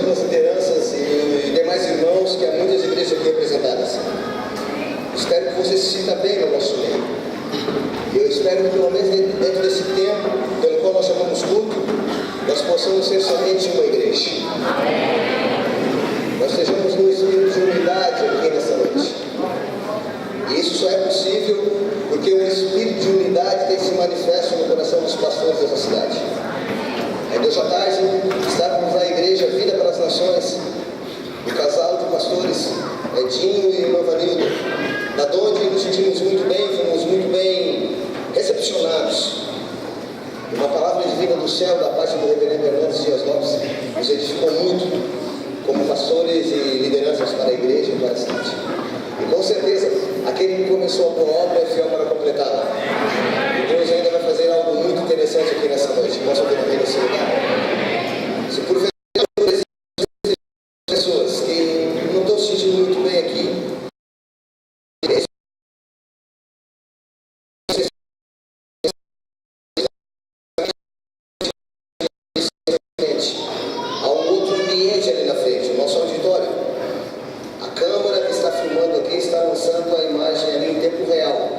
pelas lideranças e demais irmãos que há muitas igrejas aqui representadas. Espero que você se sinta bem no nosso meio. E eu espero que, pelo menos dentro desse tempo, pelo qual nós chamamos culto, nós possamos ser somente uma igreja. Nós estejamos num espírito de unidade aqui nessa noite. E isso só é possível porque um espírito de unidade tem se manifesto no coração dos pastores dessa cidade. Hoje à tarde, estávamos na igreja Vida para as Nações, o casal de pastores, Edinho e irmã Vanilda, da onde nos sentimos muito bem, fomos muito bem recepcionados. Uma palavra divina do céu, da parte do reverendo Hernandes Dias Lopes, nos edificou muito, como pastores e lideranças para a igreja e para a cidade. E com certeza, aquele que começou a boa obra é fiel para completá-la. E Deus ainda vai fazer algo muito interessante aqui nessa noite. Posso ver aqui nesse lugar? Se porventura existem pessoas que não estão se sentindo muito bem aqui, há um outro ambiente ali na frente, o nosso auditório. A câmera que está filmando aqui está lançando a imagem ali em tempo real.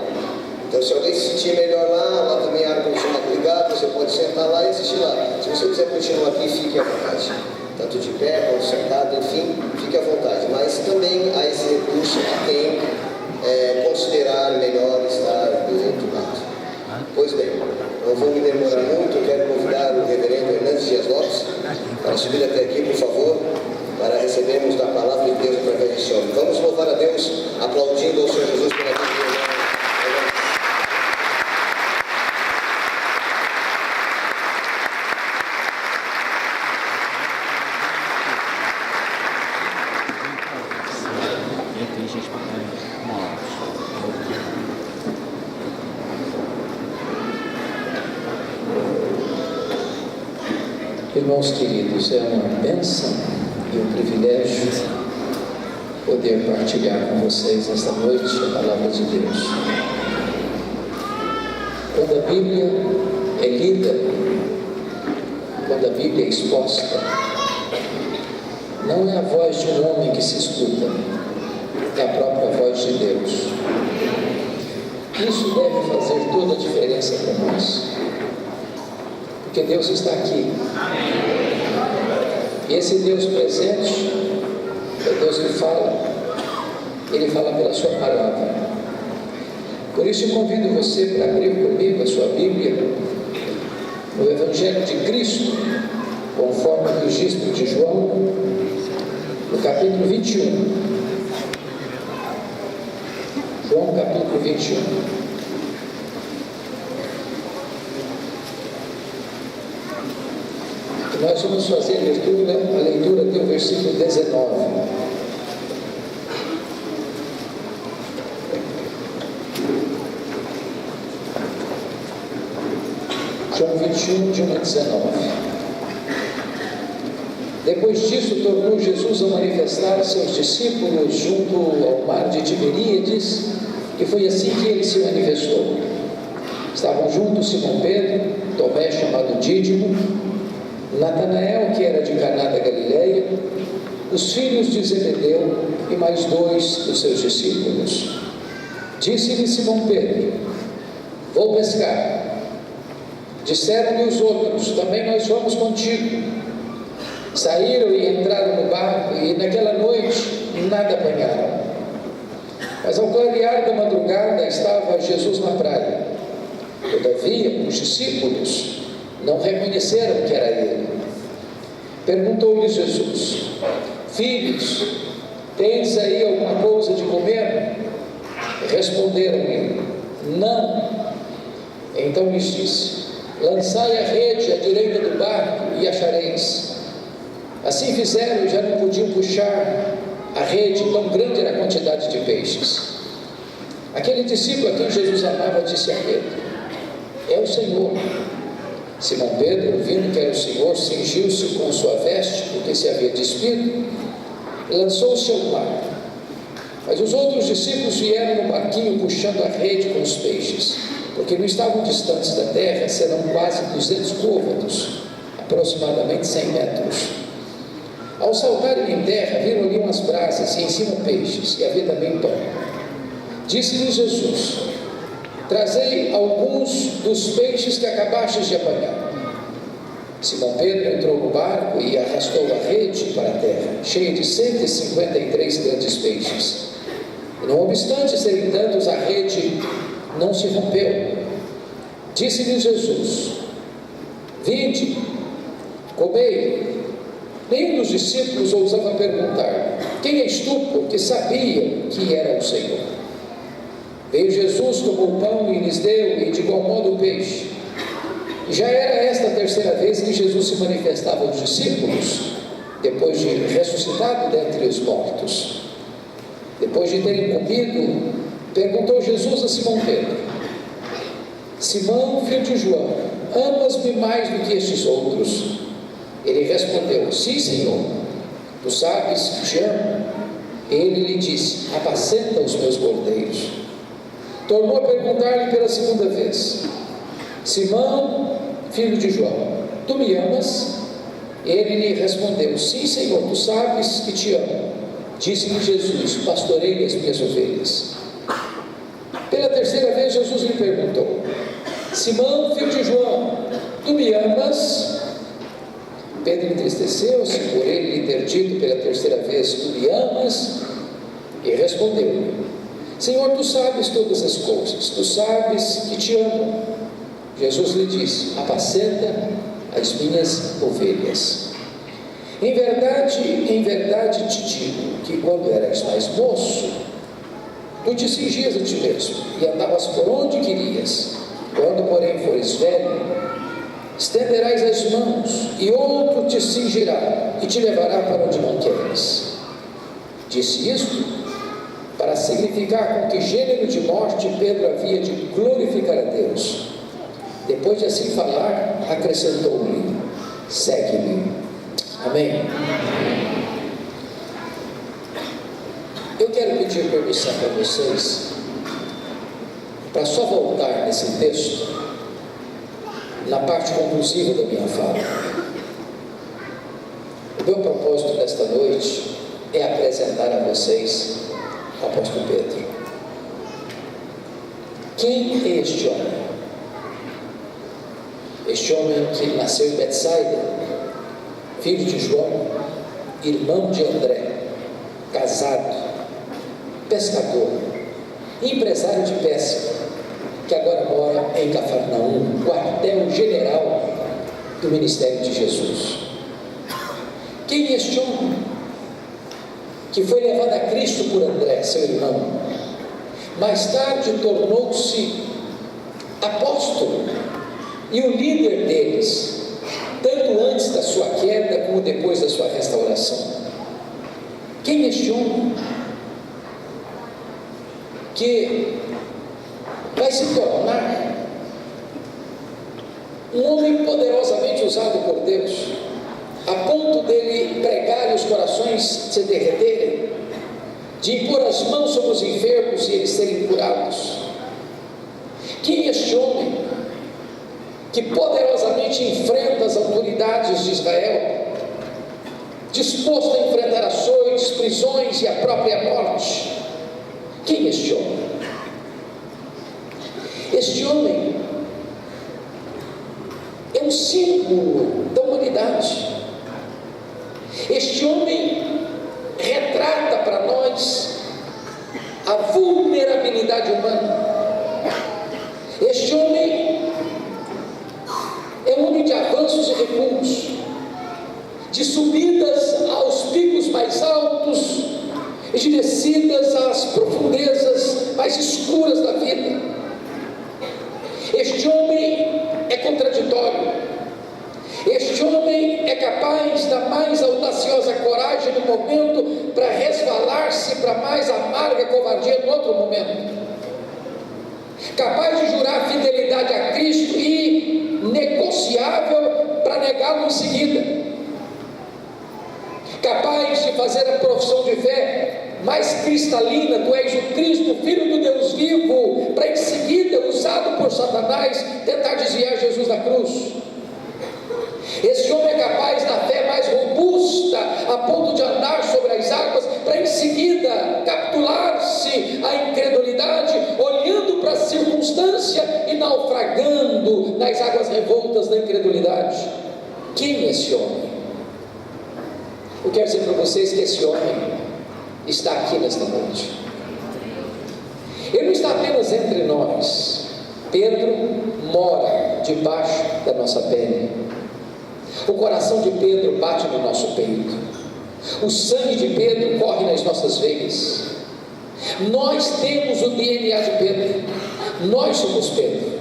Então, se alguém se sentir melhor lá também há ar-condicionado ligado, você pode sentar lá e assistir lá. Se você quiser continuar aqui, fique à vontade. Tanto de pé, quanto sentado, enfim, fique à vontade. Mas também há esse recurso a quem considerar melhor estar do outro lado. Pois bem, não vou me demorar muito, eu quero convidar o reverendo Hernandes Dias Lopes para subir até aqui, por favor, para recebermos da palavra de Deus através desse homem. Vamos louvar a Deus, aplaudindo ao Senhor Jesus pela vida dele. Irmãos queridos, é uma bênção e um privilégio poder partilhar com vocês esta noite a palavra de Deus. Quando a Bíblia é lida, quando a Bíblia é exposta, não é a voz de um homem que se escuta, é a própria voz de Deus. Isso deve fazer toda a diferença para nós, porque Deus está aqui. E esse Deus presente é Deus que fala, Ele fala pela sua palavra. Por isso eu convido você para abrir comigo a sua Bíblia no Evangelho de Cristo, conforme o registro de João, no capítulo 21. João capítulo 21. Nós vamos fazer a leitura até o versículo 19. João 21, de 1 a 19. Depois disso, tornou Jesus a manifestar a seus discípulos junto ao mar de Tiberíades, e foi assim que ele se manifestou. Estavam juntos Simão Pedro, Tomé, chamado Dídimo, Natanael, que era de Caná da Galileia, os filhos de Zebedeu e mais 2 dos seus discípulos. Disse-lhe Simão Pedro: vou pescar. Disseram-lhe os outros: também nós vamos contigo. Saíram e entraram no barco, e naquela noite nada apanharam. Mas ao clarear da madrugada estava Jesus na praia. Todavia os discípulos não reconheceram que era ele. Perguntou-lhe Jesus: filhos, tens aí alguma coisa de comer? Responderam-lhe: não. Então lhes disse: lançai a rede à direita do barco e achareis. Assim fizeram e já não podiam puxar a rede, tão grande era a quantidade de peixes. Aquele discípulo a quem Jesus amava disse a Pedro: é o Senhor. Simão Pedro, ouvindo que era o Senhor, cingiu-se com sua veste, porque se havia despido, e lançou-se ao mar. Mas os outros discípulos vieram no barquinho puxando a rede com os peixes, porque não estavam distantes da terra, serão quase 200 côvados, aproximadamente 100 metros. Ao saltarem em terra, viram ali umas brasas e em cima peixes, e havia também pão. Disse-lhes Jesus: trazei alguns dos peixes que acabastes de apanhar. Simão Pedro entrou no barco e arrastou a rede para a terra, cheia de 153 grandes peixes. E não obstante serem tantos, a rede não se rompeu. Disse-lhes Jesus: vinde, comei. Nenhum dos discípulos ousava perguntar: quem és tu? Porque sabia que era o Senhor. Veio Jesus, tomou o pão e lhes deu, e de igual modo o peixe. E já era esta a terceira vez que Jesus se manifestava aos discípulos, depois de ressuscitado dentre os mortos. Depois de terem comido, perguntou Jesus a Simão Pedro: Simão, filho de João, amas-me mais do que estes outros? Ele respondeu: sim, Senhor, tu sabes que te amo. Ele lhe disse: apacenta os meus cordeiros. Tornou a perguntar-lhe pela segunda vez: Simão, filho de João, tu me amas? Ele lhe respondeu: sim, Senhor, tu sabes que te amo. Disse-lhe Jesus: pastoreie as minhas ovelhas. Pela terceira vez Jesus lhe perguntou: Simão, filho de João, tu me amas? Pedro entristeceu-se por ele lhe ter dito pela terceira vez: tu me amas? E respondeu: Senhor, tu sabes todas as coisas, tu sabes que te amo. Jesus lhe disse: apacenta as minhas ovelhas. Em verdade te digo que quando eras mais moço, tu te cingias a ti mesmo e andavas por onde querias. Quando, porém, fores velho, estenderás as mãos e outro te cingirá e te levará para onde não queres. Disse isto para significar com que gênero de morte Pedro havia de glorificar a Deus. Depois de assim falar, acrescentou-lhe: segue-me. Amém? Eu quero pedir permissão para vocês para só voltar nesse texto na parte conclusiva da minha fala. O meu propósito nesta noite é apresentar a vocês o apóstolo Pedro. Quem é este homem? Este homem que nasceu em Betsaida, filho de João, irmão de André, casado, pescador, empresário de pesca, que agora mora em Cafarnaum, quartel-general do ministério de Jesus. Quem é este homem que foi levado a Cristo por André, seu irmão? Mais tarde tornou-se apóstolo e o líder deles, tanto antes da sua queda como depois da sua restauração. Quem é este homem que vai se tornar um homem poderosamente usado por Deus, a ponto dele pregar e os corações se derreterem, de impor as mãos sobre os enfermos e eles serem curados? Quem é este homem que poderosamente enfrenta as autoridades de Israel, disposto a enfrentar açoites, prisões e a própria morte? Quem é este homem? Este homem é um símbolo da humanidade. Este homem retrata para nós a vulnerabilidade humana. Este homem é um homem de avanços e recuos, de subidas aos picos mais altos e de descidas às profundezas mais escuras da vida. Este homem é contraditório. Este homem é capaz da mais audaciosa coragem no momento para resvalar-se para a mais amarga covardia no outro momento. Capaz de jurar fidelidade a Cristo e negociável para negá-lo em seguida. Capaz de fazer a profissão de fé mais cristalina: tu és o Cristo, Filho do Deus vivo, para em seguida, usado por Satanás, tentar desviar Jesus da cruz. Esse homem é capaz da fé mais robusta robusta, a ponto de andar sobre as águas, para em seguida capitular-se a incredulidade, olhando para a circunstância e naufragando nas águas revoltas da incredulidade. Quem é esse homem? Eu quero dizer para vocês que esse homem está aqui nesta noite. Ele não está apenas entre nós. Pedro mora debaixo da nossa pele. O coração de Pedro bate no nosso peito. O sangue de Pedro corre nas nossas veias. Nós temos o DNA de Pedro. Nós somos Pedro.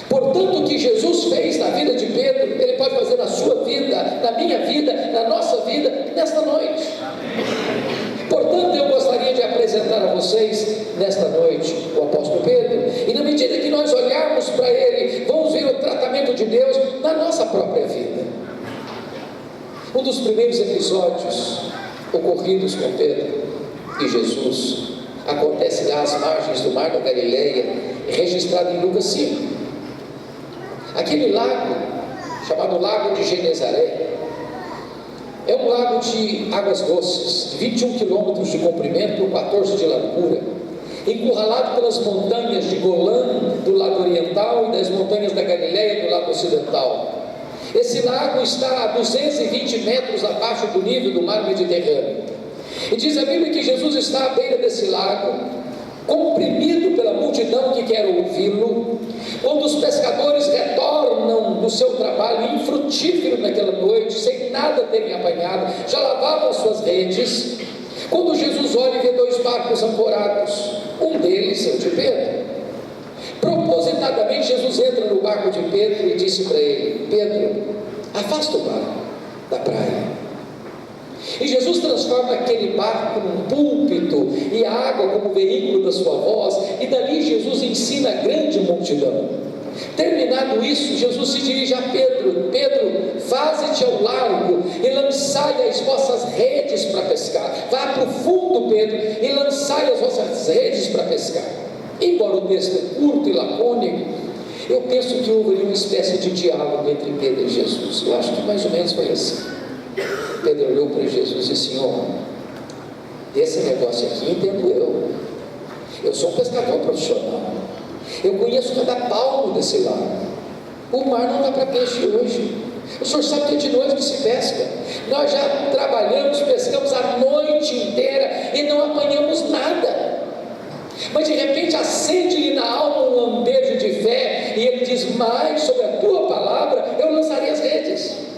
Portanto, o que Jesus fez na vida de Pedro, Ele pode fazer na sua vida, na minha vida, na nossa vida, nesta noite. Portanto, eu gostaria de apresentar a vocês, nesta noite, o apóstolo Pedro, e na medida que nós olharmos para ele, vamos ver o tratamento de Deus na nossa própria vida. Um dos primeiros episódios ocorridos com Pedro e Jesus acontece lá às margens do mar da Galileia, registrado em Lucas 5. Aquele lago, chamado Lago de Genezaré, é um lago de águas doces, 21 quilômetros de comprimento, 14 de largura, encurralado pelas montanhas de Golã do lado oriental e das montanhas da Galileia do lado ocidental. Esse lago está a 220 metros abaixo do nível do mar Mediterrâneo. E diz a Bíblia que Jesus está à beira desse lago, comprimido pela multidão que quer ouvi-lo, quando os pescadores retornam do seu trabalho infrutífero naquela noite, sem nada terem apanhado, já lavavam suas redes, quando Jesus olha e vê 2 barcos ancorados, um deles é o de Pedro. Propositadamente Jesus entra no barco de Pedro e disse para ele: Pedro, afasta o barco da praia. E Jesus transforma aquele barco num púlpito e a água como veículo da sua voz, e dali Jesus ensina a grande multidão. Terminado isso, Jesus se dirige a Pedro: Pedro, faze-te ao largo e lançai as vossas redes para pescar. Vá para o fundo, Pedro, e lançai as vossas redes para pescar. Embora o texto é curto e lacônico, eu penso que houve ali uma espécie de diálogo entre Pedro e Jesus. Eu acho que mais ou menos foi assim. Pedro olhou para Jesus e disse: Senhor, esse negócio aqui entendo eu sou um pescador profissional, eu conheço cada palmo desse lago, o mar não dá para peixe hoje, o senhor sabe que é de noite que se pesca, nós já trabalhamos, pescamos a noite inteira e não apanhamos nada, mas de repente acende-lhe na alma um lampejo de fé, e ele diz: mas sobre a tua palavra eu lançarei as redes.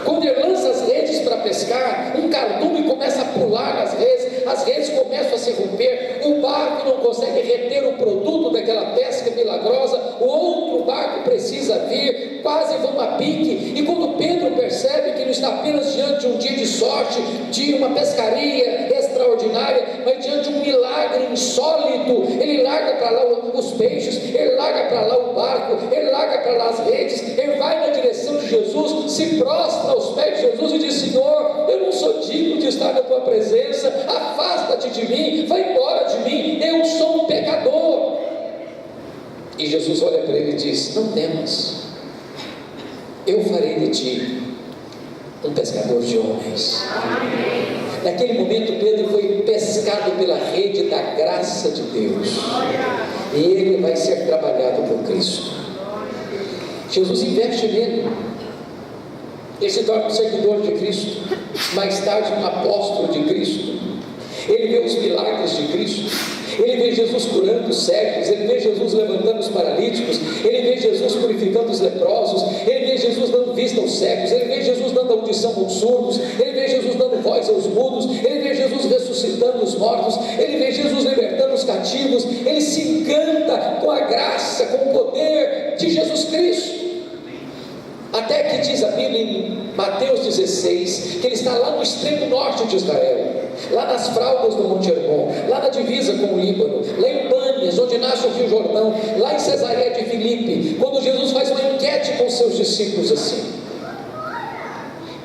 Quando ele lança as redes para pescar, um cardume começa a pular nas redes, as redes começam a se romper, o barco não consegue reter o produto daquela pesca milagrosa, o outro barco precisa vir, quase vão a pique, e quando Pedro percebe que não está apenas diante de um dia de sorte, de uma pescaria extraordinária, mas diante de um milagre insólito, ele larga para lá os peixes, ele larga para lá o barco, ele larga para lá as redes, ele vai na direção de Jesus, se prostra aos pés de Jesus e diz: Senhor, eu não sou digno de estar na tua presença, afasta-te de mim, vai embora de mim, eu sou um pecador. E Jesus olha para ele e diz: não temas, eu farei de ti um pescador de homens. Naquele momento Pedro foi pescado pela rede da graça de Deus, e ele vai ser trabalhado por Cristo. Jesus investe nele, ele se torna um seguidor de Cristo, mais tarde um apóstolo de Cristo. Ele vê os milagres de Cristo, ele vê Jesus curando os cegos, ele vê Jesus levantando os paralíticos, ele vê Jesus purificando os leprosos, ele vê Jesus dando vista aos cegos, ele vê Jesus dando audição aos surdos, ele vê Jesus dando voz aos mudos, ele vê Jesus ressuscitando os mortos, ele vê Jesus libertando os cativos, ele se encanta com a graça, com o poder de Jesus Cristo. Até que diz a Bíblia em Mateus 16, que ele está lá no extremo norte de Israel, lá nas fraldas do Monte Hermon, lá na divisa com o Líbano, lá em Pânias, onde nasce o Rio Jordão, lá em Cesareia de Filipe, quando Jesus faz uma enquete com seus discípulos assim: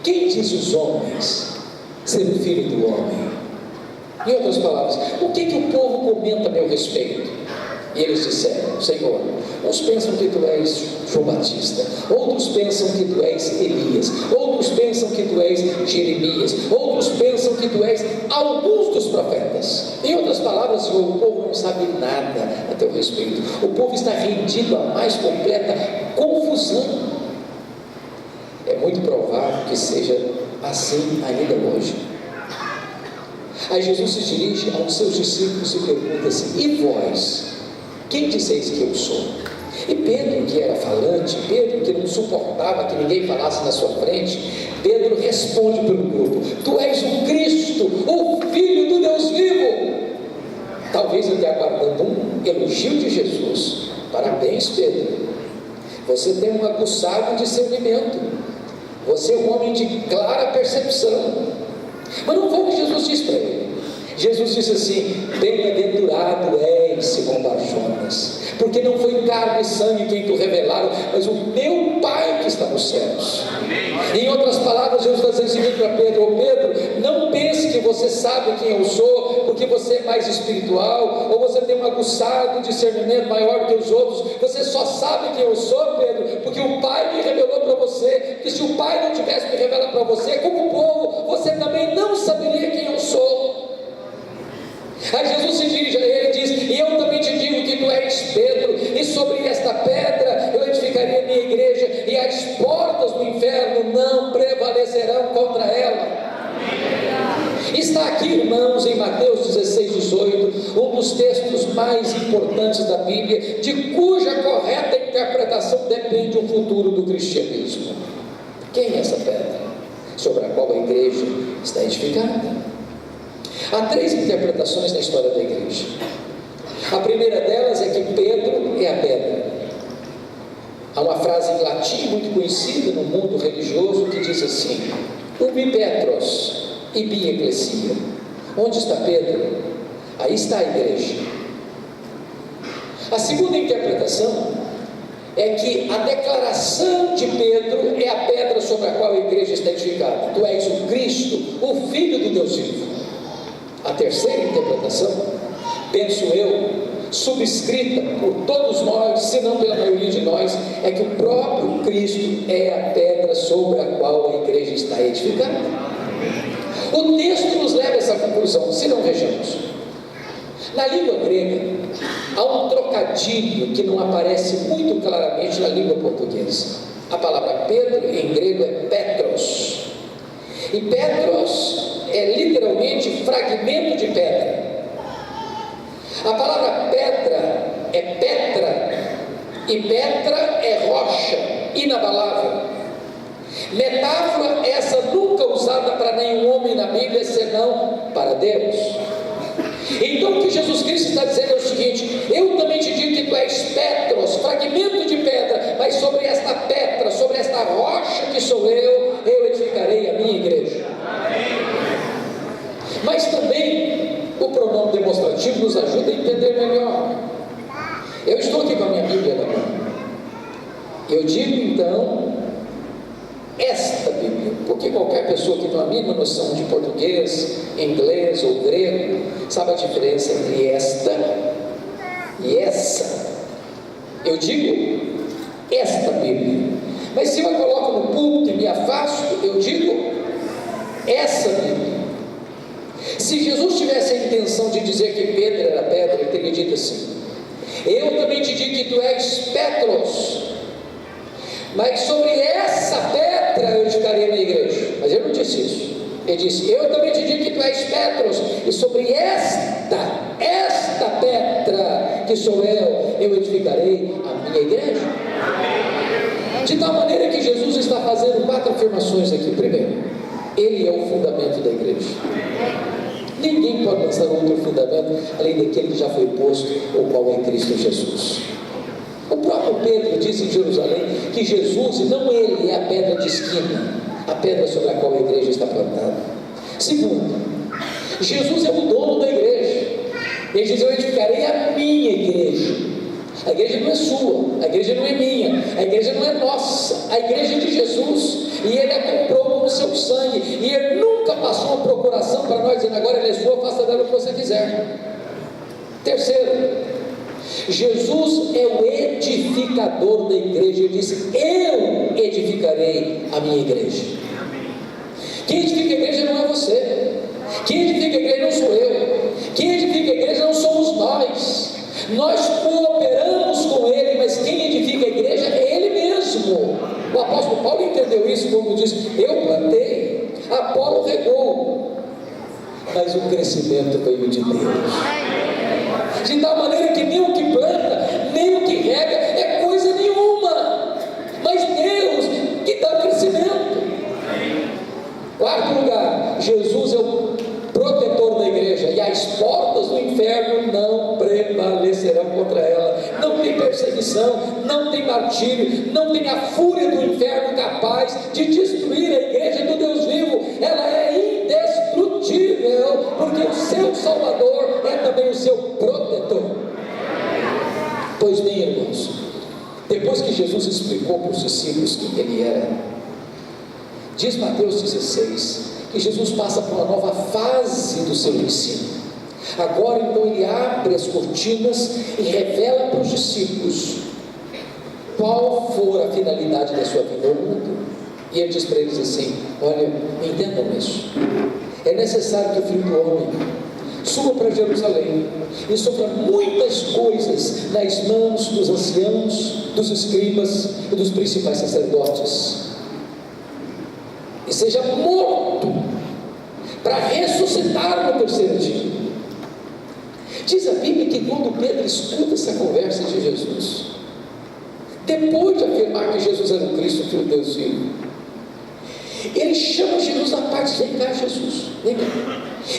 quem diz os homens ser o Filho do Homem? Em outras palavras, o que o povo comenta a meu respeito? E eles disseram: Senhor, uns pensam que tu és João Batista, outros pensam que tu és Elias, outros pensam que tu és Jeremias, outros pensam que tu és alguns dos profetas. Em outras palavras, Senhor, o povo não sabe nada a teu respeito. O povo está rendido à mais completa confusão. É muito provável que seja assim ainda hoje. Aí Jesus se dirige aos seus discípulos e pergunta assim: e vós? Quem disseis que eu sou? E Pedro, que era falante, Pedro, que não suportava que ninguém falasse na sua frente, Pedro responde para o grupo: tu és o Cristo, o Filho do Deus vivo. Talvez até aguardando um elogio de Jesus. Parabéns, Pedro, você tem um aguçado discernimento, você é um homem de clara percepção. Mas não foi o que Jesus disse para ele. Jesus disse assim: bem-aventurado és, Simão Barjonas, porque não foi carne e sangue quem tu revelaram, mas o meu Pai que está nos céus. Em outras palavras, Jesus está dizendo o seguinte para Pedro: ô Pedro, não pense que você sabe quem eu sou, porque você é mais espiritual, ou você tem um aguçado discernimento maior que os outros. Você só sabe quem eu sou, Pedro, porque o Pai me revelou para você. Que se o Pai não tivesse me revelado para você, como povo, você também não saberia quem eu sou. Aí Jesus se dirige a ele e diz: e eu também te digo que tu és Pedro, e sobre esta pedra eu edificarei a minha igreja, e as portas do inferno não prevalecerão contra ela. Está aqui, irmãos, em Mateus 16, 18, um dos textos mais importantes da Bíblia, de cuja correta interpretação depende o futuro do cristianismo. Quem é essa pedra sobre a qual a igreja está edificada? Há três interpretações na história da igreja. A primeira delas é que Pedro é a pedra. Há uma frase em latim muito conhecida no mundo religioso que diz assim: ubi Petros, ibi ecclesia. Onde está Pedro? Aí está a igreja. A segunda interpretação é que a declaração de Pedro é a pedra sobre a qual a igreja está edificada. Tu és o Cristo, o Filho do Deus vivo. A terceira interpretação, penso eu, subscrita por todos nós, se não pela maioria de nós, é que o próprio Cristo é a pedra sobre a qual a igreja está edificada. O texto nos leva a essa conclusão, se não vejamos. Na língua grega, há um trocadilho que não aparece muito claramente na língua portuguesa. A palavra Pedro em grego é Petros, e Petros é literalmente fragmento de pedra. A palavra pedra é Petra, e Petra é rocha inabalável. Metáfora essa nunca usada para nenhum homem na Bíblia, senão para Deus. Então o que Jesus Cristo está dizendo é o seguinte: eu também te digo que tu és Petros, fragmento de pedra, mas sobre esta pedra, sobre esta rocha que sou eu edificarei a minha igreja. Mas também o pronome demonstrativo nos ajuda a entender melhor. Eu estou aqui com a minha Bíblia na mão. Eu digo então esta Bíblia, porque qualquer pessoa que não tem a mínima noção de português, inglês ou grego sabe a diferença entre esta e essa. Eu digo esta Bíblia, mas se eu coloco no púlpito e me afasto, eu digo essa Bíblia. Se Jesus tivesse a intenção de dizer que Pedro era pedra, ele teria dito assim: eu também te digo que tu és Petros, mas sobre essa pedra eu edificarei a minha igreja. Mas ele não disse isso. Ele disse: eu também te digo que tu és Petros, e sobre esta pedra que sou eu edificarei a minha igreja. De tal maneira que Jesus está fazendo 4 afirmações aqui. Primeiro, ele é o fundamento da igreja. Ninguém pode lançar outro fundamento além daquele que já foi posto, o qual é Cristo Jesus. O próprio Pedro disse em Jerusalém que Jesus, e não ele, é a pedra de esquina, a pedra sobre a qual a igreja está plantada. Segundo, Jesus é o dono da igreja. Ele diz: eu edificarei a minha igreja. A igreja não é sua, a igreja não é minha, a igreja não é nossa, a igreja é de Jesus, e ele a comprou com o seu sangue, e ele nunca passou uma procuração para nós dizendo: agora ele é sua, faça dela o que você quiser. Terceiro, Jesus é o edificador da igreja. Ele disse: eu edificarei a minha igreja. Quem edifica a igreja não é você. Quem edifica a igreja não sou eu. Quem edifica a igreja não somos nós. Nós cooperamos com Ele, mas quem edifica a igreja é Ele mesmo. O apóstolo Paulo entendeu isso quando diz: eu plantei, Apolo regou, mas o crescimento veio de Deus. De tal maneira que nem o que planta, nem o que rega é coisa nenhuma, mas Deus que dá o crescimento. Quarto lugar, Jesus é o protetor da igreja, e as portas do inferno não prevalecerão contra ela. Não tem perseguição, não tem martírio, não tem a fúria do inferno capaz de destruir a igreja do Deus vivo. Ela é indestrutível, porque o seu Salvador é também o seu protetor. Pois bem, irmãos, depois que Jesus explicou para os discípulos quem Ele era, diz Mateus 16 que Jesus passa por uma nova fase do seu ensino. Agora então Ele abre as cortinas e revela para os discípulos qual for a finalidade da sua vinda ao mundo. E Ele diz para eles assim: olha, entendam isso, é necessário que o Filho do Homem suba para Jerusalém e sofra muitas coisas nas mãos dos anciãos, dos escribas e dos principais sacerdotes, e seja morto para ressuscitar no terceiro dia. Diz a Bíblia que quando Pedro escuta essa conversa de Jesus, depois de afirmar que Jesus era o Cristo, Filho de Deus vivo, ele chama Jesus à parte: vem cá, Jesus, vem cá,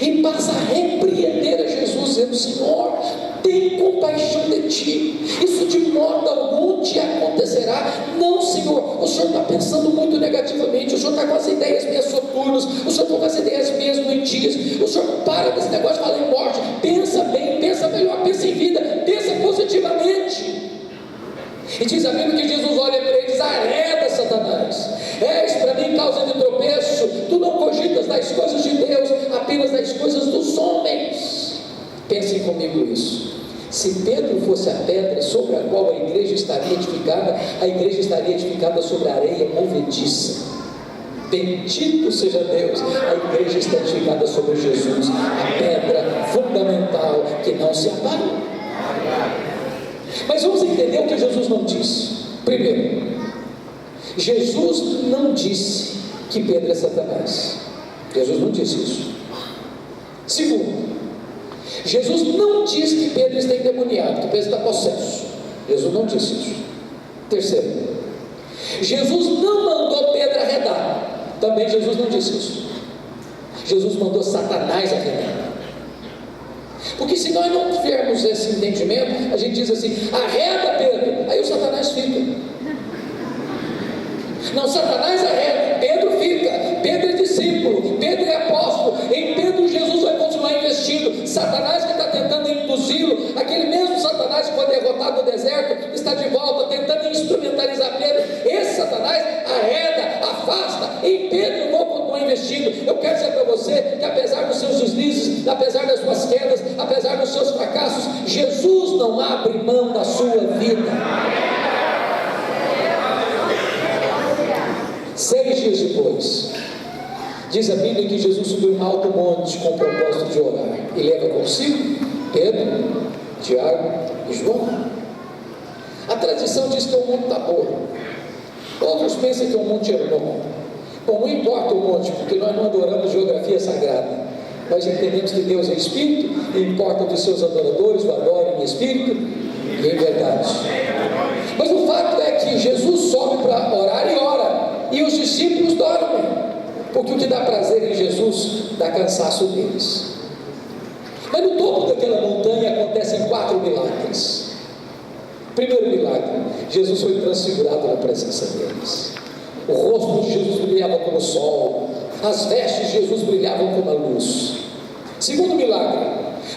e passa a repreender a Jesus, dizendo: Senhor, tem compaixão de ti, isso de modo algum te acontecerá. Não, Senhor, o Senhor está pensando muito negativamente, o Senhor está com as ideias meio soturnas, o Senhor está com as ideias meio doentias, o Senhor para desse negócio de falar em morte, pensa bem, pensa melhor, pensa em vida, pensa positivamente. E diz a Bíblia que Jesus olha para ele e diz: arreda, Satanás, és para mim causa de tropeço, tu não cogitas das coisas de Deus, apenas das coisas dos homens. Pensem comigo isso. Se Pedro fosse a pedra sobre a qual a igreja estaria edificada, a igreja estaria edificada sobre a areia movediça. Bendito seja Deus, a igreja está edificada sobre Jesus, a pedra fundamental que não se abala. Mas vamos entender o que Jesus não disse. Primeiro, Jesus não disse que Pedro é Satanás. Jesus não disse isso. Segundo, Jesus não disse que Pedro está endemoniado, que Pedro está possesso. Jesus não disse isso. Terceiro, Jesus não mandou Pedro arredar. Também Jesus não disse isso. Jesus mandou Satanás arredar. Porque se nós não tivermos esse entendimento, a gente diz assim: arreda Pedro, aí o Satanás fica. Não, Satanás arreda, Pedro fica. Pedro é discípulo, Pedro é apóstolo, em Pedro Jesus vai continuar investindo. Satanás que está tentando induzi-lo, aquele mesmo Satanás que foi derrotado no deserto, está de volta tentando instrumentalizar Pedro. Esse Satanás arreda, afasta. Em Pedro vou continuar investindo. Eu quero dizer para você que apesar dos seus deslizes, apesar das suas quedas, apesar dos seus fracassos, Jesus não abre mão da sua vida. 6 dias depois, diz a Bíblia que Jesus subiu em alto monte com o propósito de orar, e leva consigo Pedro, Tiago e João. A tradição diz que é um monte Tabor, outros pensam que é um monte Hermon. Bom, não importa o monte, porque nós não adoramos geografia sagrada, nós entendemos que Deus é Espírito, e importa que os seus adoradores o adorem em Espírito e em verdade. Mas o fato é que Jesus sobe para orar e ora, e os discípulos dormem, porque o que dá prazer em Jesus dá cansaço deles. Mas no topo daquela montanha acontecem 4 milagres. Primeiro milagre: Jesus foi transfigurado na presença deles. O rosto de Jesus brilhava como o sol, as vestes de Jesus brilhavam como a luz. Segundo milagre: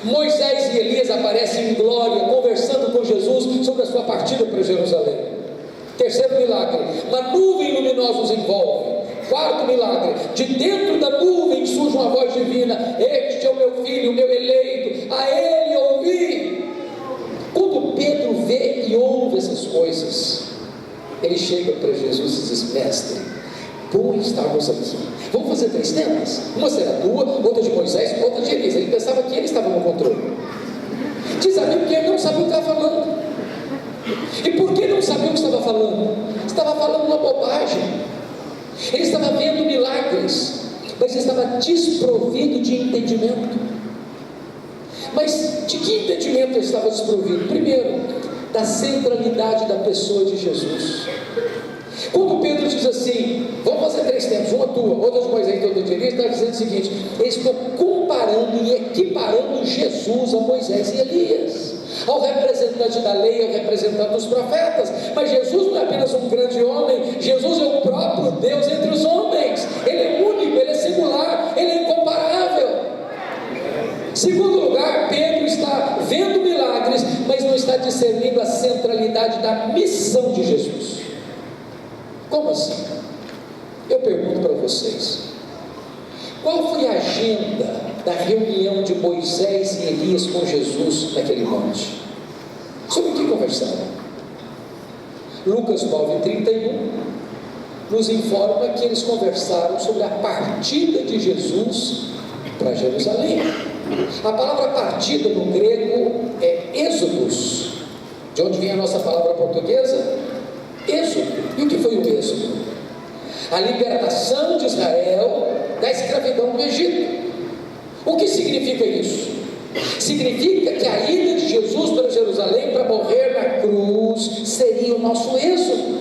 Moisés e Elias aparecem em glória, conversando com Jesus sobre a sua partida para Jerusalém. Terceiro milagre: uma nuvem luminosa os envolve. Quarto milagre: de dentro da nuvem surge uma voz divina: este é o meu filho, o meu eleito, a ele ouvi. Quando Pedro coisas, ele chega para Jesus e diz: mestre, bom estarmos aqui. Vamos fazer 3 tendas? Uma será tua, outra de Moisés, outra de Elias. Ele pensava que ele estava no controle. Diz a Bíblia que ele não sabia o que estava falando. E por que não sabia o que estava falando? Estava falando uma bobagem. Ele estava vendo milagres, mas estava desprovido de entendimento. Mas de que entendimento ele estava desprovido? Primeiro, da centralidade da pessoa de Jesus. Quando Pedro diz assim: vamos fazer 3 tendas, uma tua, outra de Moisés e outra de Elias, está dizendo o seguinte: eu estou comparando e equiparando Jesus a Moisés e Elias, ao representante da lei, ao representante dos profetas. Mas Jesus não é apenas um grande homem, Jesus é o próprio Deus entre os homens. Ele é único, ele é singular, ele é incomparável. Segundo lugar, Pedro está vendo milagres, mas não está discernindo a centralidade da missão de Jesus. Como assim? Eu pergunto para vocês: qual foi a agenda da reunião de Moisés e Elias com Jesus naquele monte? Sobre o que conversaram? Lucas 9:31 nos informa que eles conversaram sobre a partida de Jesus para Jerusalém. A palavra partida no grego é êxodos, de onde vem a nossa palavra portuguesa, êxodo. E o que foi o êxodo? A libertação de Israel da escravidão do Egito. O que significa isso? Significa que a ida de Jesus para Jerusalém para morrer na cruz seria o nosso êxodo.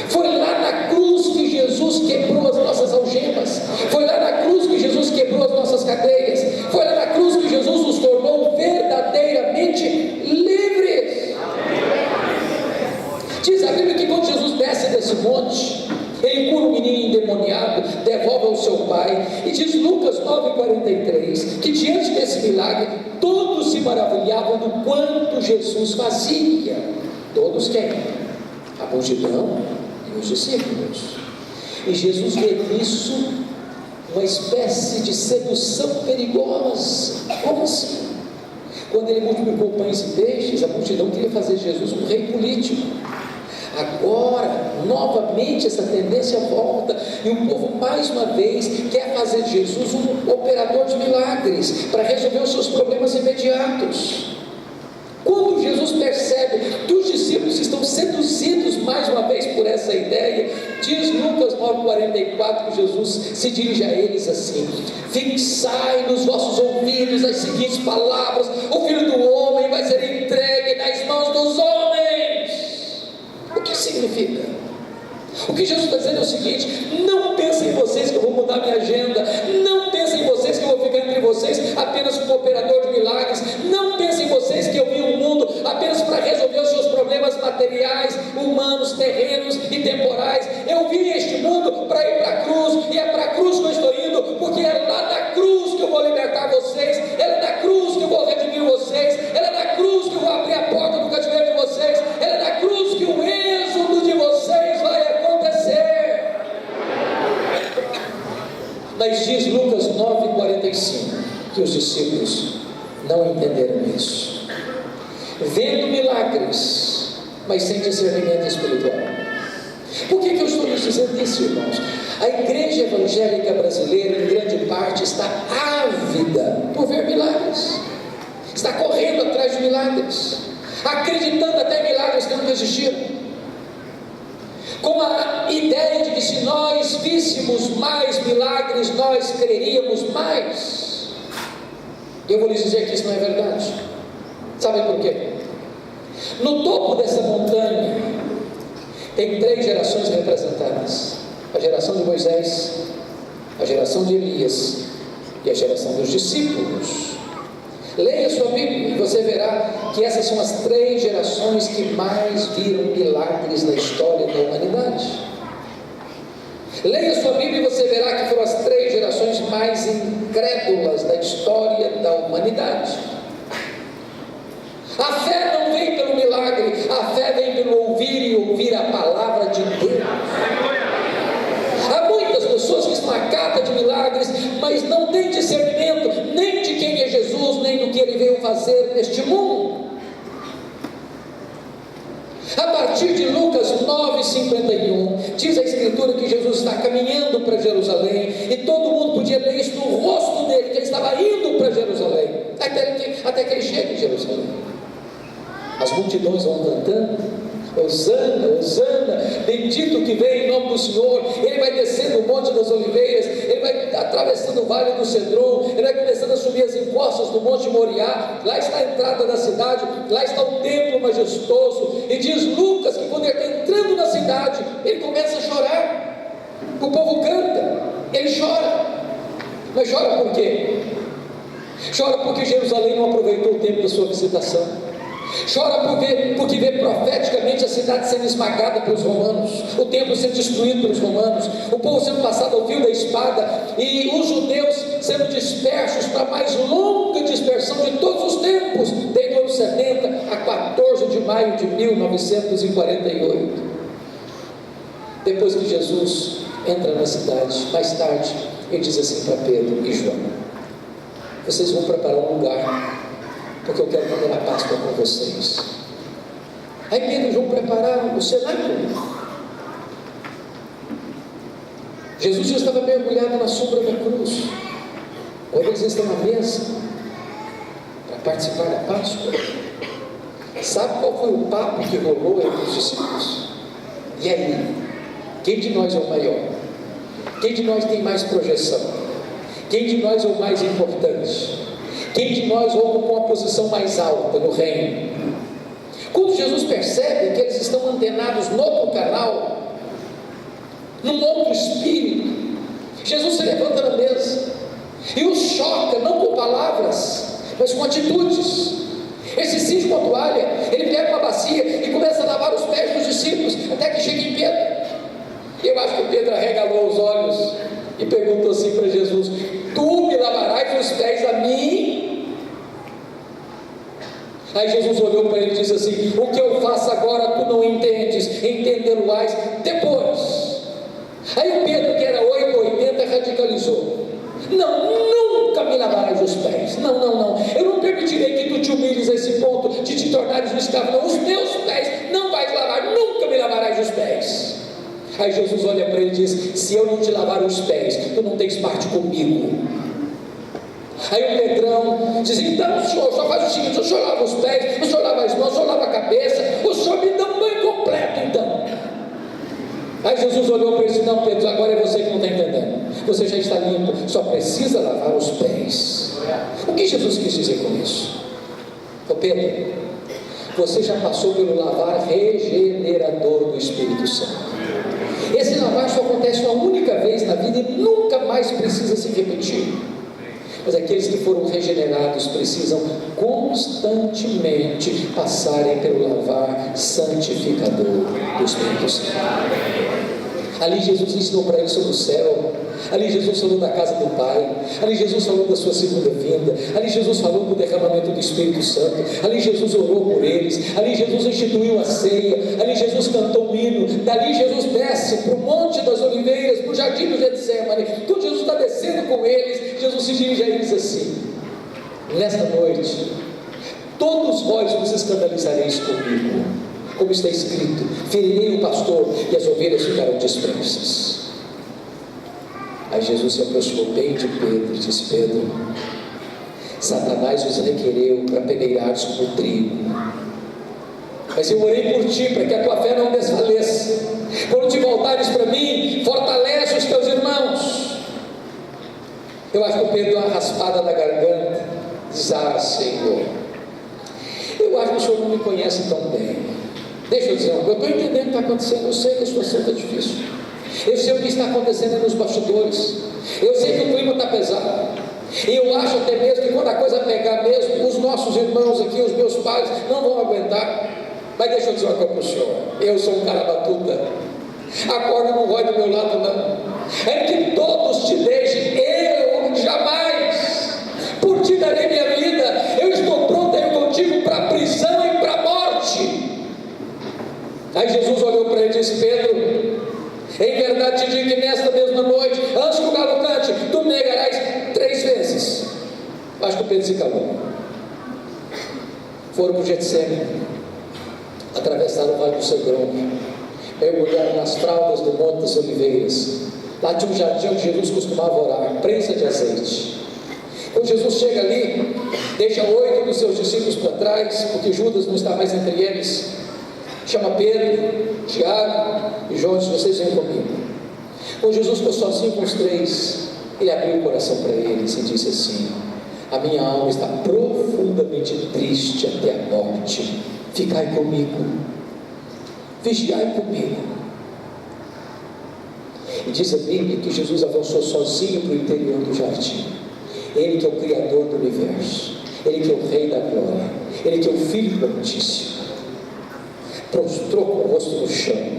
Foi lá na cruz que Jesus quebrou as nossas algemas. Foi lá na cruz que Jesus quebrou as nossas cadeias. Foi lá na cruz que Jesus nos tornou verdadeiramente livres. Diz a Bíblia que quando Jesus desce desse monte, ele cura um menino endemoniado, devolve ao seu pai, e diz Lucas 9:43 que diante desse milagre todos se maravilhavam do quanto Jesus fazia. Todos quem? A multidão e os discípulos. E Jesus vê nisso uma espécie de sedução perigosa. Como assim? Quando ele multiplicou pães e peixes, a multidão queria fazer Jesus um rei político. Agora, novamente, essa tendência volta, e o povo mais uma vez quer fazer de Jesus um operador de milagres, para resolver os seus problemas imediatos. Quando Jesus percebe que os discípulos estão seduzidos mais uma vez por essa ideia, diz Lucas 9:44 que Jesus se dirige a eles assim: fixai nos vossos ouvidos as seguintes palavras: o Filho do Homem vai ser entregue nas mãos dos homens. O que significa? O que Jesus está dizendo é o seguinte: não pensem em vocês que eu vou mudar minha agenda, não pensem em vocês que eu vou ficar entre vocês apenas como operador de milagres, não pensem em vocês que eu vim ao mundo apenas para resolver os seus problemas materiais, humanos, terrenos e temporais. Eu vim a este mundo para ir para a cruz, e é para a cruz que eu estou indo, porque é lá na cruz que eu vou libertar vocês, é na cruz que eu vou redimir vocês, é na cruz que eu vou abrir a porta do cativeiro de vocês, é na cruz que o êxodo de vocês vai acontecer. Mas diz Lucas 9:45 que os discípulos não entenderam isso, vendo milagres, mas sem discernimento espiritual. Por que eu estou lhes dizendo isso, irmãos? A igreja evangélica brasileira, em grande parte, está ávida por ver milagres, está correndo atrás de milagres, acreditando até em milagres que nunca existiram, com a ideia de que se nós víssemos mais milagres, nós creríamos mais. Eu vou lhes dizer que isso não é verdade. Sabem por quê? No topo dessa montanha tem 3 gerações representadas: a geração de Moisés, a geração de Elias e a geração dos discípulos. Leia sua Bíblia e você verá que essas são as 3 gerações que mais viram milagres na história da humanidade. Leia sua Bíblia e você verá que foram as 3 gerações mais incrédulas da história da humanidade. A fé não vem pelo milagre, a fé vem pelo ouvir e ouvir a palavra de Deus. Há muitas pessoas que estão à cata de milagres, mas não têm discernimento nem de quem é Jesus, nem do que ele veio fazer neste mundo. A partir de Lucas 9:51, diz a Escritura que Jesus está caminhando para Jerusalém, e todo mundo podia ver isso no rosto dele, que ele estava indo para Jerusalém, até que ele chega em Jerusalém. As multidões vão cantando: Hosana, Hosana, bendito que vem em nome do Senhor. Ele vai descendo o Monte das Oliveiras, ele vai atravessando o Vale do Cedron, ele vai começando a subir as encostas do Monte Moriá. Lá está a entrada da cidade, lá está o templo majestoso, e diz Lucas que quando ele está entrando na cidade, ele começa a chorar. O povo canta, ele chora. Mas chora por quê? Chora porque Jerusalém não aproveitou o tempo da sua visitação. Chora porque vê profeticamente a cidade sendo esmagada pelos romanos, o templo sendo destruído pelos romanos, o povo sendo passado ao fio da espada, e os judeus sendo dispersos para a mais longa dispersão de todos os tempos, desde o ano 70 a 14 de maio de 1948. Depois que Jesus entra na cidade, mais tarde, ele diz assim para Pedro e João: vocês vão preparar um lugar, porque eu quero comer a Páscoa com vocês. Aí Pedro e João prepararam o cenáculo. Jesus já estava mergulhado na sombra da cruz. Quando eles estão na mesa para participar da Páscoa, sabe qual foi o papo que rolou entre os discípulos? E aí, quem de nós é o maior? Quem de nós tem mais projeção? Quem de nós é o mais importante? Quem de nós ocupa uma posição mais alta no reino? Quando Jesus percebe que eles estão antenados no outro canal, num outro espírito, Jesus se levanta na mesa e os choca, não com palavras, mas com atitudes. Ele se cinge com a toalha, ele pega uma bacia e começa a lavar os pés dos discípulos, até que chega em Pedro. E eu acho que Pedro arregalou os olhos e perguntou assim para Jesus: tu me lavarás os pés a mim? Aí Jesus olhou para ele e disse assim: o que eu faço agora tu não entendes, entendê-lo-ás depois. Aí o Pedro, que era 880, radicalizou: não, nunca me lavarás os pés. Não, eu não permitirei que tu te humilhes a esse ponto de te tornares um escravo. Não, os meus pés não vais lavar, nunca me lavarás os pés. Aí Jesus olha para ele e diz: se eu não te lavar os pés, tu não tens parte comigo. Aí o Pedrão diz: então o senhor só faz o seguinte, o senhor lava os pés, o senhor lava as mãos, o senhor lava a cabeça, o senhor me dá um banho completo então. Aí Jesus olhou para ele e disse: não, Pedro, agora é você que não está entendendo, você já está limpo, só precisa lavar os pés. O que Jesus quis dizer com isso? Ô Pedro, você já passou pelo lavar regenerador do Espírito Santo. Esse lavar só acontece uma única vez na vida e nunca mais precisa se repetir. Mas aqueles que foram regenerados precisam constantemente passarem pelo lavar santificador do Espírito Santo. Ali Jesus ensinou para eles sobre o céu, ali Jesus falou da casa do Pai, ali Jesus falou da sua segunda vinda, ali Jesus falou do derramamento do Espírito Santo, ali Jesus orou por eles, ali Jesus instituiu a ceia, ali Jesus cantou um hino, dali Jesus desce para o Monte das Oliveiras, para o Jardim do Getsemane. Quando Jesus está descendo com eles, Jesus se dirige a eles assim: nesta noite, todos vós vos escandalizareis comigo, como está escrito: ferirei o pastor e as ovelhas ficarão dispersas. Aí Jesus se aproximou bem de Pedro e disse: Pedro, Satanás os requereu para peneirar-se como trigo, mas eu orei por ti para que a tua fé não desfaleça. Quando te voltares para mim, fortalece os teus irmãos. Eu acho que o Pedro deu uma raspada na garganta, diz: ah, Senhor, eu acho que o Senhor não me conhece tão bem. Deixa eu dizer uma coisa, eu estou entendendo o que está acontecendo, eu sei que a situação está difícil, eu sei o que está acontecendo nos bastidores, eu sei que o clima está pesado, e eu acho até mesmo que quando a coisa pegar mesmo, os nossos irmãos aqui, os meus pais, não vão aguentar. Mas deixa eu dizer uma coisa para o senhor, eu sou um cara batuta, a corda não vai do meu lado não, é que todos te deixem, eu jamais, por ti darei minha vida, eu estou pronto a ir contigo para a prisão e para a morte. Aí Jesus olhou para ele e disse: Pedro, em verdade te digo que nesta mesma noite, antes que o galo cante, tu me negarás 3 vezes. Acho que o Pedro se calou. Foram para o Getsemane. atravessaram o Vale do Cedron, mergulharam nas fraldas do Monte das Oliveiras. Lá tinha um jardim onde Jesus costumava orar, prensa de azeite. Quando Jesus chega ali, deixa 8 dos seus discípulos para trás, porque Judas não está mais entre eles. Chama Pedro, Tiago e João, diz: vocês vêm comigo. Quando Jesus ficou sozinho com os 3, ele abriu o coração para eles e disse assim: a minha alma está profundamente triste até a morte. Ficai comigo, vigiai comigo. E diz a Bíblia que Jesus avançou sozinho para o interior do jardim. Ele que é o Criador do universo, Ele que é o Rei da glória, Ele que é o Filho do Altíssimo, prostrou com o rosto no chão.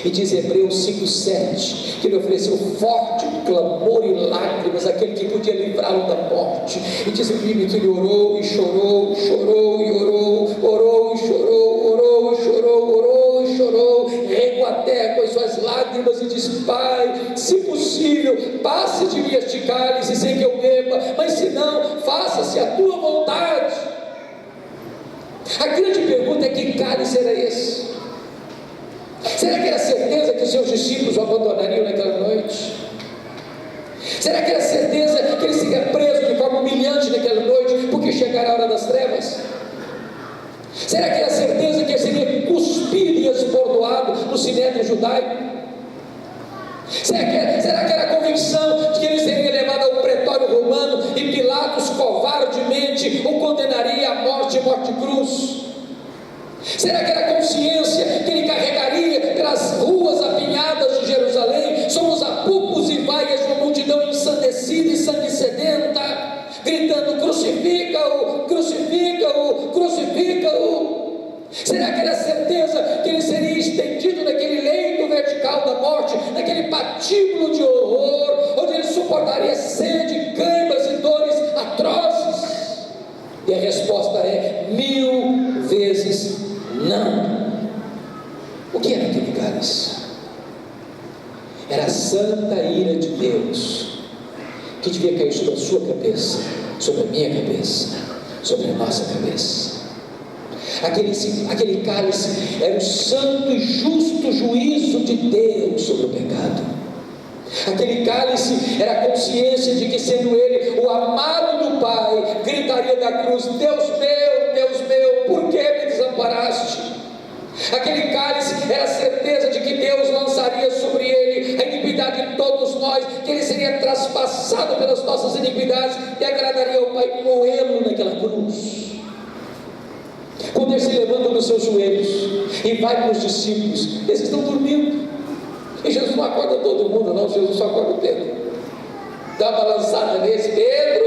E diz Hebreus 5,7 que ele ofereceu forte clamor e lágrimas àquele que podia livrá-lo da morte. E diz a Bíblia que ele orou e chorou, chorou e orou, orou e chorou, orou e chorou, orou e chorou, regou a terra com as suas lágrimas e disse: Pai, se possível, passe de mim este cálice sem que eu beba, mas se não, faça-se a tua vontade. A grande pergunta é: que cálice era esse? Será que era certeza que os seus discípulos o abandonariam naquela noite? Será que era certeza que ele seria preso de forma humilhante naquela noite, porque chegara a hora das trevas? Será que era certeza que ele seria cuspido e esbordoado no sinédrio judaico? Será que era a convicção de que ele seria levado ao pretório romano e Pilatos covardemente o condenaria à morte e morte cruz? Será que era a consciência que ele carregaria pelas ruas apinhadas de Jerusalém, somos apupos e vaias de uma multidão ensandecida e sangue sedenta, gritando: crucifica-o, crucifica-o, crucifica-o? Será que era a certeza que ele seria estendido naquele leito vertical da morte, naquele patíbulo de horror, onde ele suportaria sede, câimbras e dores atrozes? E a resposta é 1000 vezes não. O que era aquele cálice? Era a santa ira de Deus, que devia cair sobre a sua cabeça, sobre a minha cabeça, sobre a nossa cabeça. Aquele cálice era o santo e justo juízo de Deus sobre o pecado. Aquele cálice era a consciência de que, sendo ele o amado do Pai, gritaria da cruz: Deus meu, por que me desamparaste? Aquele cálice era a certeza de que Deus lançaria sobre ele a iniquidade de todos nós, que ele seria traspassado pelas nossas iniquidades e agradaria ao Pai moê-lo naquela cruz. Quando ele se levanta dos seus joelhos e vai para os discípulos, eles estão dormindo, e Jesus não acorda todo mundo não, Jesus só acorda o Pedro. Dá uma lançada nesse: Pedro,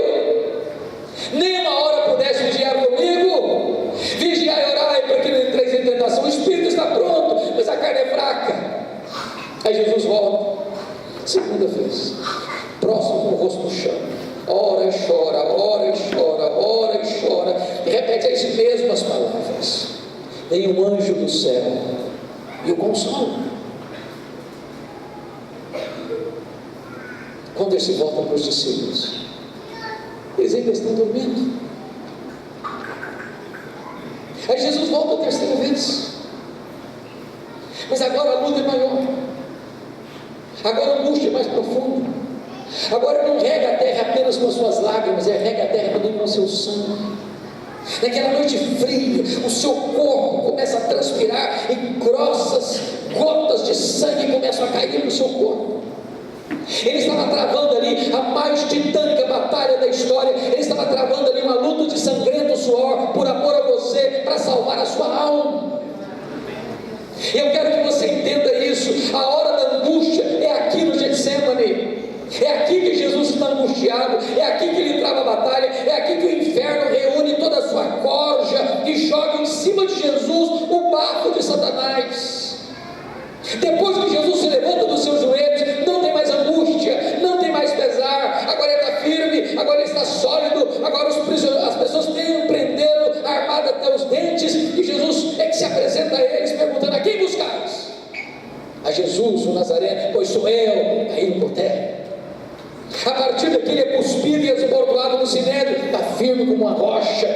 nem uma hora pudeste vigiar comigo? Vigiai e orai para que não entreis em tentação. O espírito está pronto, mas a carne é fraca. Aí Jesus volta, segunda vez, próximo com o rosto no chão, ora e chora, ora e chora, ora e chora, e repete as mesmas palavras. Vem um anjo do céu e o consola. Quando ele se volta para os discípulos, eles ainda estão dormindo. Aí Jesus volta a terceira vez, mas agora a luta é maior, agora a angústia é mais profunda. Agora não rega a terra apenas com as suas lágrimas, rega a terra também com o seu sangue. Naquela noite fria, o seu corpo começa a transpirar e grossas gotas de sangue começam a cair no seu corpo. Ele estava travando ali a mais titânica batalha da história. Ele estava travando ali uma luta de sangrento suor por amor a você, para salvar a sua alma. E eu quero que você entenda isso. A hora da angústia é aqui no Getsemane. É aqui que Jesus está angustiado, é aqui que ele trava a batalha, é aqui que o inferno reúne toda a sua corja e joga em cima de Jesus o barco de Satanás. Depois que Jesus se levanta dos seus joelhos, não tem mais angústia, não tem mais pesar, agora ele está firme, agora ele está sólido, agora as pessoas têm prendê-lo armado até os dentes, e Jesus é que se apresenta a eles perguntando: a quem buscais? A Jesus, o Nazareno. Pois sou eu. Caíram por terra. A partir daqui ele é cuspido e esbordoado no sinédrio, está firme como uma rocha.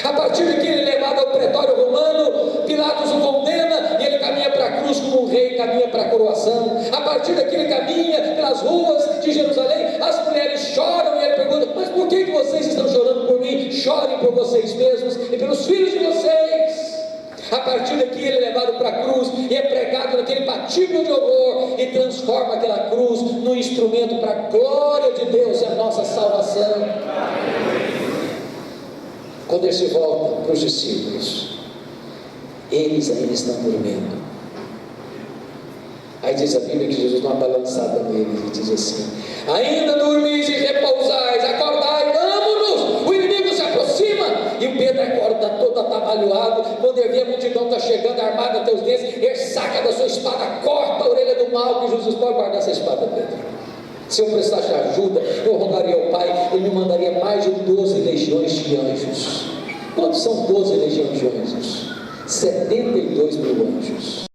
A partir daqui ele é levado ao pretório romano, Pilatos o condena e ele caminha para a cruz como um rei, caminha para a coroação. A partir daqui ele caminha pelas ruas de Jerusalém, as mulheres choram e ele pergunta: mas por que vocês estão chorando por mim? Chorem por vocês mesmos e pelos filhos de vocês. A partir daqui ele é levado para a cruz e é pregado naquele patíbulo de horror e transforma aquela cruz num instrumento para a glória de Deus e a nossa salvação. Quando ele se volta para os discípulos, eles ainda estão dormindo. Aí diz a Bíblia que Jesus dá uma balançada neles e diz assim: ainda dormis e repousais, acordai, vamos-nos, o inimigo se aproxima. E o Pedro acorda todo atabalhoado. Quando ele vê a multidão está chegando armada até os dentes, ele saca da sua espada, corta a orelha do mal. Que Jesus: pode guardar essa espada, Pedro. Se eu prestasse ajuda, eu rogaria ao Pai, Ele me mandaria mais de 12 legiões de anjos. Quantos são 12 legiões de anjos? 72 mil anjos.